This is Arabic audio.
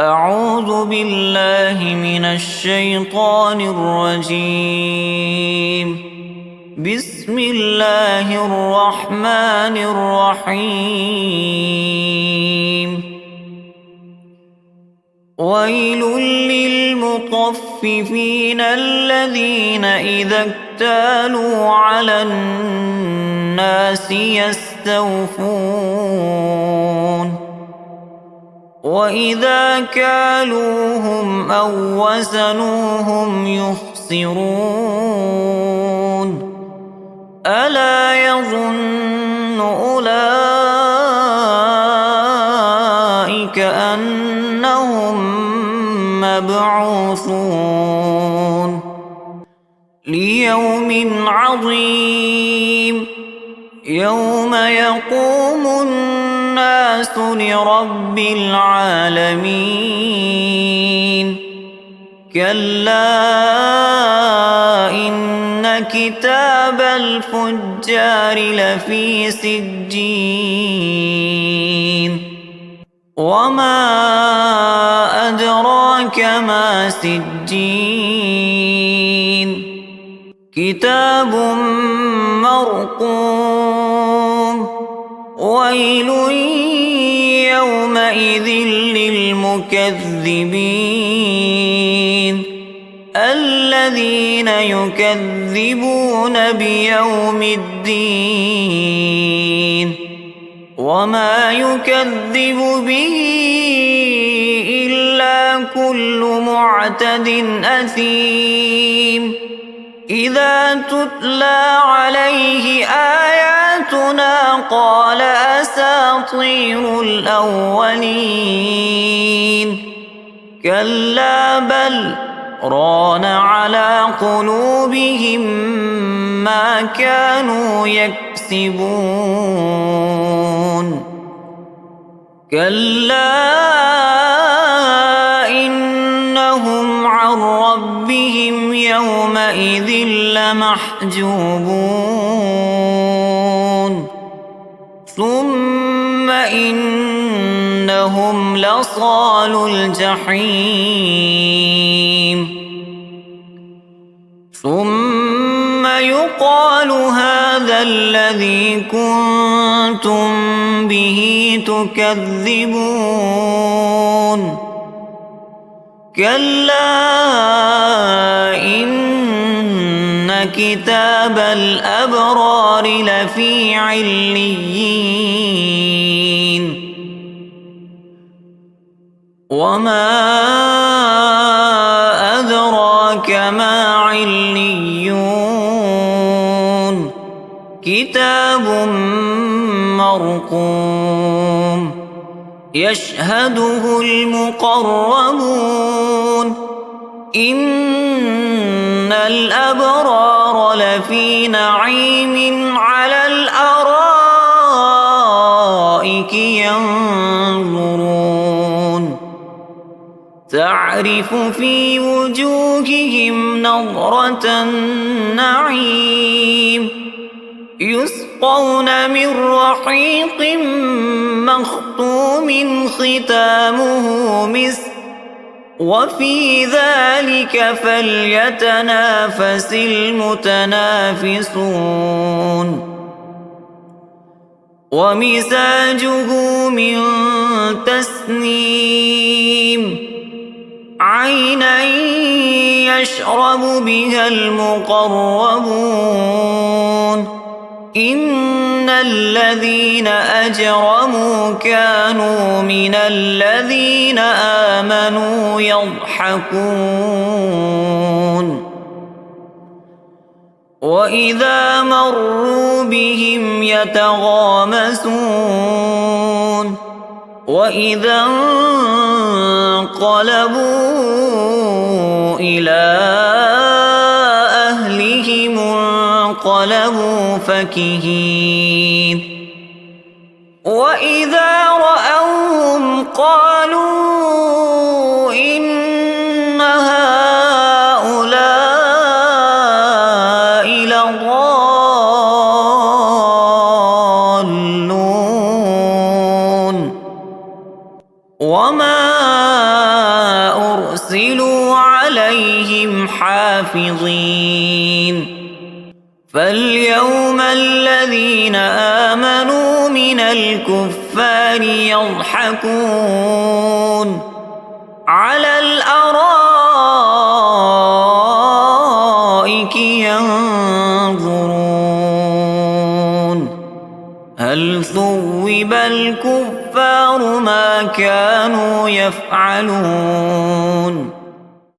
أعوذ بالله من الشيطان الرجيم. بسم الله الرحمن الرحيم. ويل للمطففين الذين إذا اكتالوا على الناس يستوفون وإذا كالوهم أو وزنوهم يخسرون ألا يظن أولئك أنهم مبعوثون ليوم عظيم يوم يقوم الناس لرب العالمين. كلا إن كتاب الفجار لفي سجين وما أدراك ما سجين كتاب مرقوم ويل يومئذ للمكذبين الذين يكذبون بيوم الدين وما يكذب به إلا كل معتد أثيم إذا تتلى عليه آياتنا قال أساطير الأولين كلا بل ران على قلوبهم ما كانوا يكسبون كلا إنهم عن ربهم يومئذ لمحجوبون ثم إنهم لصالو الجحيم ثم يقال هذا الذي كنتم به تكذبون كلا إن كتاب الأبرار لفي عليين وما أدراك ما عليون كتاب مرقوم يشهده المقربون إن الأبرار لفي نعيم على الأرائك ينظرون تعرف في وجوههم نضرة النعيم يسقون من رحيق مختوم ختامه مسك وفي ذلك فليتنافس المتنافسون ومزاجه من تسنيم عينا يشرب بها المقربون إن الذين أجرموا كانوا من الذين آمنوا يضحكون وإذا مروا بهم يتغامزون وإذا انقلبوا إلى أهلهم انقلبوا فكهين وإذا رأوهم قالوا إن هؤلاء لضالون وما أرسلوا عليهم حافظين فاليوم الذين آمنوا من الكفار يضحكون على الأرائك ينظرون هل ثوب الكفار ما كانوا يفعلون